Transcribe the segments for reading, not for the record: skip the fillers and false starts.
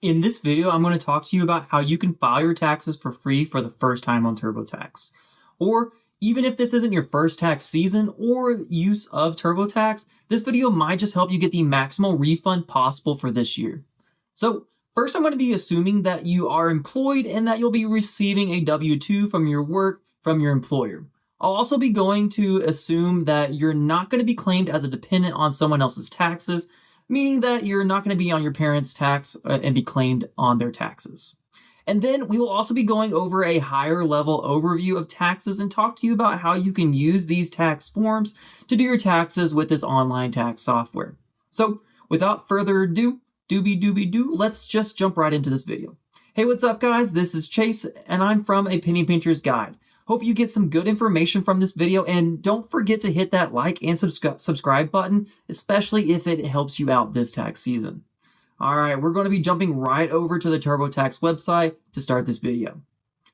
In this video, I'm going to talk to you about how you can file your taxes for free for the first time on TurboTax. Or even if this isn't your first tax season or use of TurboTax, this video might just help you get the maximal refund possible for this year. So first, I'm going to be assuming that you are employed and that you'll be receiving a W-2 from your work from your employer. I'll also be going to assume that you're not going to be claimed as a dependent on someone else's taxes, meaning that you're not going to be on your parents' tax and be claimed on their taxes. And then we will also be going over a higher level overview of taxes and talk to you about how you can use these tax forms to do your taxes with this online tax software. So without further ado, let's just jump right into this video. Hey, what's up guys? This is Chase and I'm from A Penny Pincher's Guide. Hope you get some good information from this video, and don't forget to hit that like and subscribe button, especially if it helps you out this tax season. All right, we're going to be jumping right over to the TurboTax website to start this video.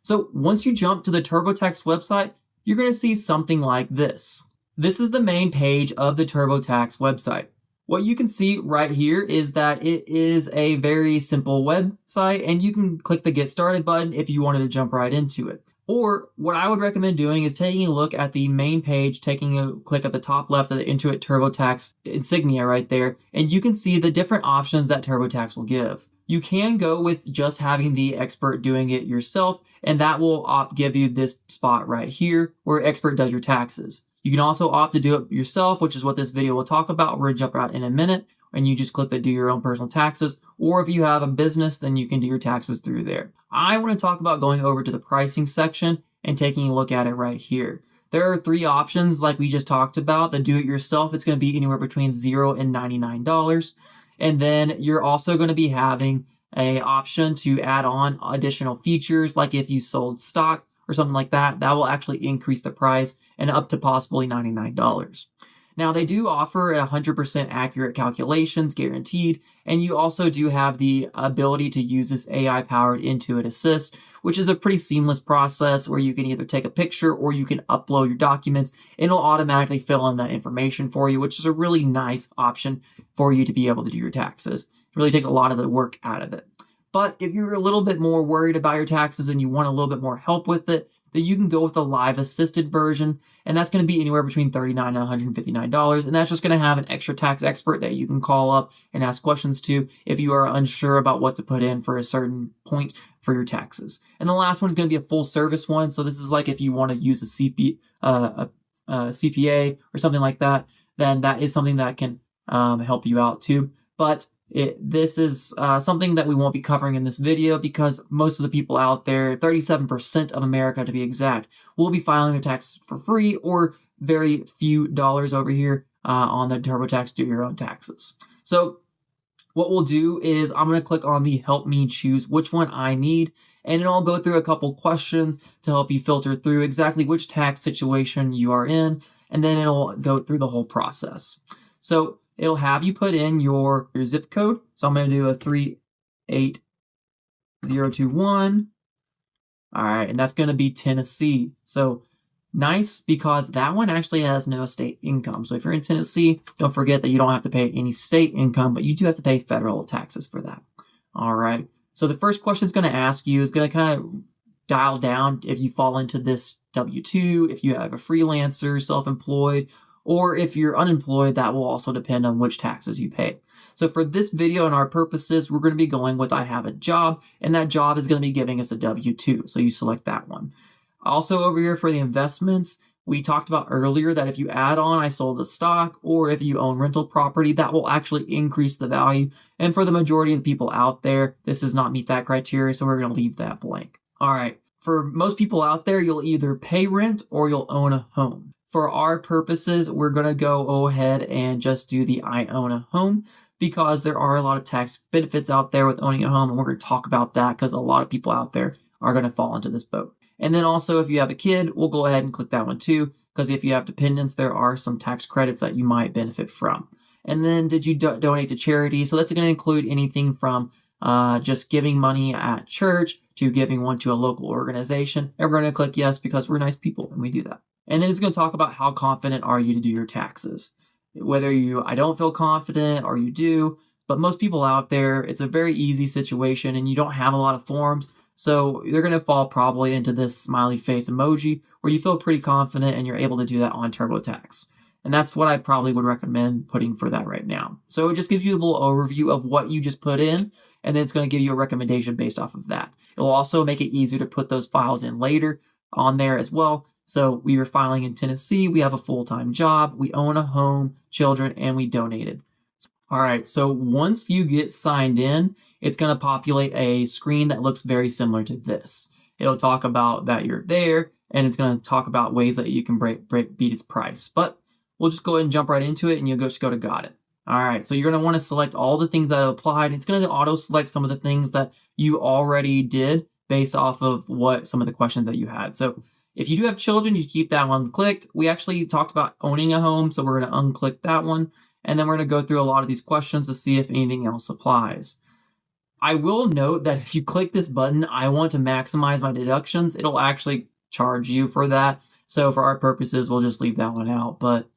So once you jump to the TurboTax website, you're going to see something like this. This is the main page of the TurboTax website. What you can see right here is that it is a very simple website, and you can click the Get Started button if you wanted to jump right into it. Or what I would recommend doing is taking a look at the main page, taking a click at the top left of the Intuit TurboTax insignia right there, and you can see the different options that TurboTax will give. You can go with just having the expert doing it yourself, and that will give you this spot right here where expert does your taxes. You can also opt to do it yourself, which is what this video will talk about. We're going to jump out in a minute, and you just click the do your own personal taxes. Or if you have a business, then you can do your taxes through there. I want to talk about going over to the pricing section and taking a look at it right here. There are three options like we just talked about. The do it yourself, it's going to be anywhere between $0 and $99. And then you're also going to be having an option to add on additional features, like if you sold stock or something like that, that will actually increase the price and up to possibly $99. Now, they do offer 100% accurate calculations, guaranteed, and you also do have the ability to use this AI-powered Intuit Assist, which is a pretty seamless process where you can either take a picture or you can upload your documents, and it'll automatically fill in that information for you, which is a really nice option for you to be able to do your taxes. It really takes a lot of the work out of it. But if you're a little bit more worried about your taxes and you want a little bit more help with it, then you can go with the live assisted version, and that's going to be anywhere between $39 and $159, and that's just going to have an extra tax expert that you can call up and ask questions to if you are unsure about what to put in for a certain point for your taxes. And the last one is going to be a full service one, so this is like if you want to use a CPA or something like that, then that is something that can help you out too. But this is something that we won't be covering in this video because most of the people out there, 37% of America to be exact, will be filing their taxes for free or very few dollars over here on the TurboTax Do Your Own Taxes. So what we'll do is I'm going to click on the Help Me Choose Which One I Need, and it'll go through a couple questions to help you filter through exactly which tax situation you are in, and then it'll go through the whole process. So it'll have you put in your zip code. So I'm going to do a 38021. All right, and that's going to be Tennessee. So nice, because that one actually has no state income. So if you're in Tennessee, don't forget that you don't have to pay any state income, but you do have to pay federal taxes for that. All right. So the first question it's going to ask you is going to kind of dial down if you fall into this W-2, if you have a freelancer, self-employed, or if you're unemployed. That will also depend on which taxes you pay. So for this video and our purposes, we're going to be going with I have a job, and that job is going to be giving us a W-2. So you select that one. Also over here for the investments, we talked about earlier that if you add on I sold a stock, or if you own rental property, that will actually increase the value. And for the majority of the people out there, this does not meet that criteria, so we're going to leave that blank. All right. For most people out there, you'll either pay rent or you'll own a home. For our purposes, we're going to go ahead and just do the I own a home, because there are a lot of tax benefits out there with owning a home, and we're going to talk about that because a lot of people out there are going to fall into this boat. And then also, if you have a kid, we'll go ahead and click that one too, because if you have dependents, there are some tax credits that you might benefit from. And then did you donate to charity? So that's going to include anything from just giving money at church to giving one to a local organization. And we're going to click yes because we're nice people and we do that. And then it's going to talk about how confident are you to do your taxes. Whether I don't feel confident or you do, but most people out there, it's a very easy situation and you don't have a lot of forms. So they're going to fall probably into this smiley face emoji where you feel pretty confident and you're able to do that on TurboTax. And that's what I probably would recommend putting for that right now. So it just gives you a little overview of what you just put in, and then it's going to give you a recommendation based off of that. It will also make it easier to put those files in later on there as well. So we were filing in Tennessee, we have a full-time job, we own a home, children, and we donated. All right, so once you get signed in, it's going to populate a screen that looks very similar to this. It'll talk about that you're there, and it's going to talk about ways that you can beat its price. But we'll just go ahead and jump right into it, and you'll just go to Got It. All right, so you're going to want to select all the things that have applied. It's going to auto-select some of the things that you already did based off of what some of the questions that you had. So if you do have children, you keep that one clicked. We actually talked about owning a home, so we're going to unclick that one. And then we're going to go through a lot of these questions to see if anything else applies. I will note that if you click this button, I want to maximize my deductions, it'll actually charge you for that. So for our purposes, we'll just leave that one out. But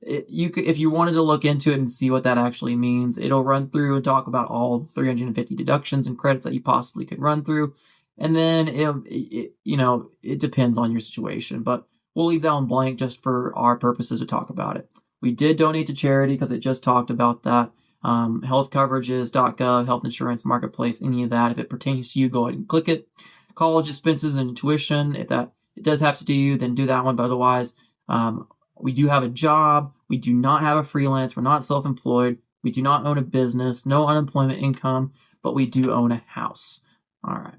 if you wanted to look into it and see what that actually means, it'll run through and talk about all 350 deductions and credits that you possibly could run through. And then it depends on your situation, but we'll leave that one blank just for our purposes to talk about it. We did donate to charity because it just talked about that. Health coverages, .gov, health insurance, marketplace, any of that. If it pertains to you, go ahead and click it. College expenses and tuition, if that it does have to do you, then do that one. But otherwise, we do have a job. We do not have a freelance. We're not self-employed. We do not own a business, no unemployment income, but we do own a house. All right.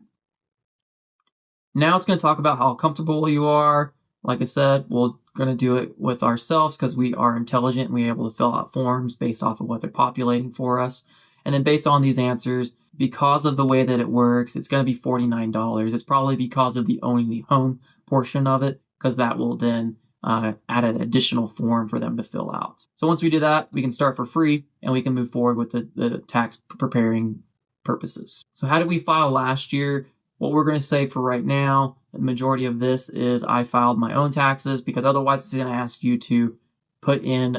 Now it's going to talk about how comfortable you are. Like I said, we're going to do it with ourselves because we are intelligent and we're able to fill out forms based off of what they're populating for us. And then based on these answers, because of the way that it works, it's going to be $49. It's probably because of the owning the home portion of it, because that will then add an additional form for them to fill out. So once we do that, we can start for free and we can move forward with the tax preparing purposes. So how did we file last year? What we're going to say for right now, the majority of this is I filed my own taxes, because otherwise it's going to ask you to put in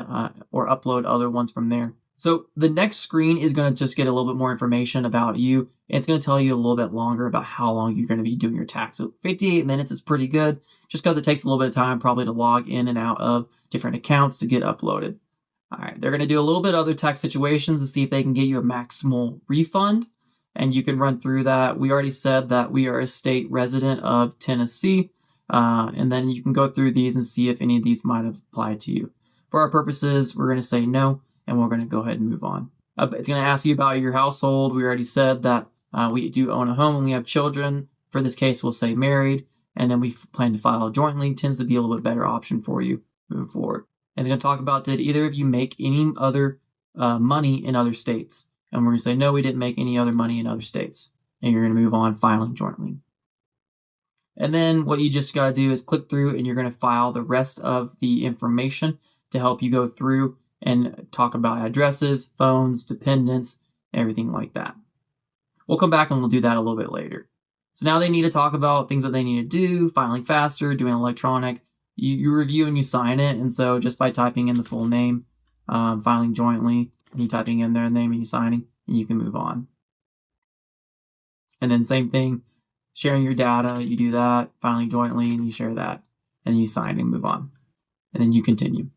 or upload other ones from there. So the next screen is going to just get a little bit more information about you. It's going to tell you a little bit longer about how long you're going to be doing your tax. So 58 minutes is pretty good, just because it takes a little bit of time probably to log in and out of different accounts to get uploaded. All right, they're going to do a little bit of other tax situations to see if they can get you a maximal refund. And you can run through that. We already said that we are a state resident of Tennessee. And then you can go through these and see if any of these might have applied to you. For our purposes, we're going to say no, and we're going to go ahead and move on. It's going to ask you about your household. We already said that we do own a home and we have children. For this case, we'll say married. And then we plan to file jointly. Tends to be a little bit better option for you moving forward. And they're going to talk about, did either of you make any other money in other states? And we're going to say, no, we didn't make any other money in other states. And you're going to move on filing jointly. And then what you just got to do is click through and you're going to file the rest of the information to help you go through and talk about addresses, phones, dependents, everything like that. We'll come back and we'll do that a little bit later. So now they need to talk about things that they need to do, filing faster, doing electronic. You review and you sign it. And so just by typing in the full name, filing jointly, and you typing in their name and you signing, and you can move on. And then same thing, sharing your data, you do that, filing jointly, and you share that, and you sign and move on. And then you continue.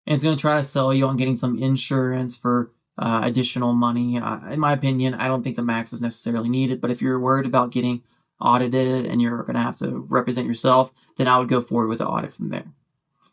And it's going to try to sell you on getting some insurance for additional money. In my opinion, I don't think the max is necessarily needed, but if you're worried about getting audited and you're going to have to represent yourself, then I would go forward with the audit from there.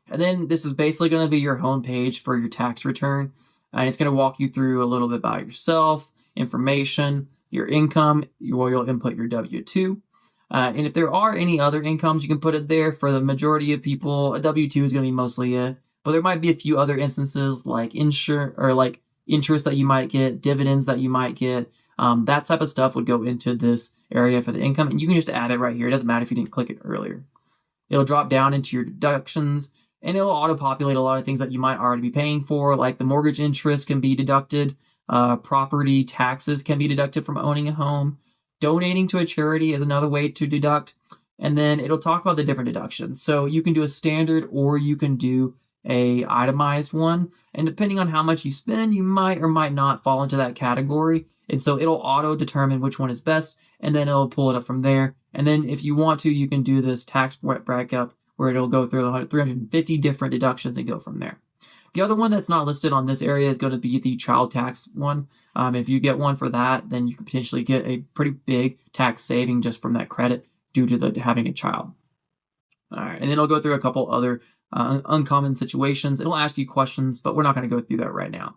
And then this is basically going to be your home page for your tax return. And it's going to walk you through a little bit about yourself, information, your income, you'll input your W-2. And if there are any other incomes, you can put it there. For the majority of people, a W-2 is going to be mostly it. But there might be a few other instances like interest that you might get, dividends that you might get. That type of stuff would go into this area for the income. And you can just add it right here. It doesn't matter if you didn't click it earlier. It'll drop down into your deductions. And it'll auto-populate a lot of things that you might already be paying for, like the mortgage interest can be deducted, property taxes can be deducted from owning a home, donating to a charity is another way to deduct, and then it'll talk about the different deductions. So you can do a standard or you can do a itemized one. And depending on how much you spend, you might or might not fall into that category. And so it'll auto determine which one is best, and then it'll pull it up from there. And then if you want to, you can do this tax breakup where it'll go through the 350 different deductions and go from there. The other one that's not listed on this area is going to be the child tax one. If you get one for that, then you could potentially get a pretty big tax saving just from that credit due to having a child. All right, and then it'll go through a couple other uncommon situations. It'll ask you questions, but we're not going to go through that right now.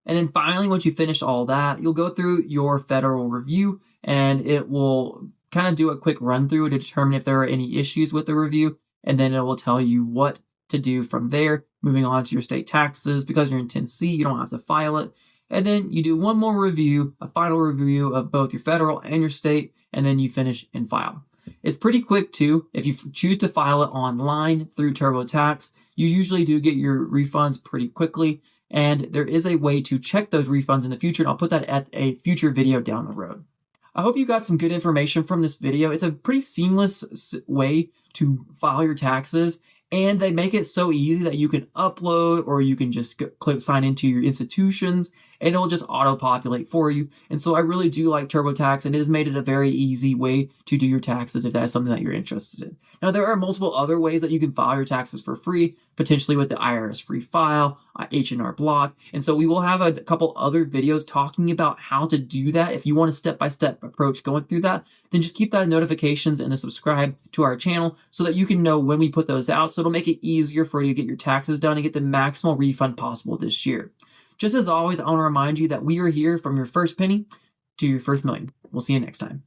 And then finally, once you finish all that, you'll go through your federal review, and it will kind of do a quick run through to determine if there are any issues with the review, and then it will tell you what to do from there. Moving on to your state taxes, because you're in Tennessee, you don't have to file it. And then you do one more review, a final review of both your federal and your state, and then you finish and file. It's pretty quick too. If you choose to file it online through TurboTax, you usually do get your refunds pretty quickly. And there is a way to check those refunds in the future, and I'll put that at a future video down the road. I hope you got some good information from this video. It's a pretty seamless way to file your taxes, and they make it so easy that you can upload, or you can just click sign into your institutions, and it'll just auto-populate for you. And so I really do like TurboTax, and it has made it a very easy way to do your taxes if that's something that you're interested in. Now, there are multiple other ways that you can file your taxes for free, potentially with the IRS Free File, H&R Block. And so we will have a couple other videos talking about how to do that. If you want a step-by-step approach going through that, then just keep that notifications and subscribe to our channel so that you can know when we put those out. So it'll make it easier for you to get your taxes done and get the maximal refund possible this year. Just as always, I want to remind you that we are here from your first penny to your first million. We'll see you next time.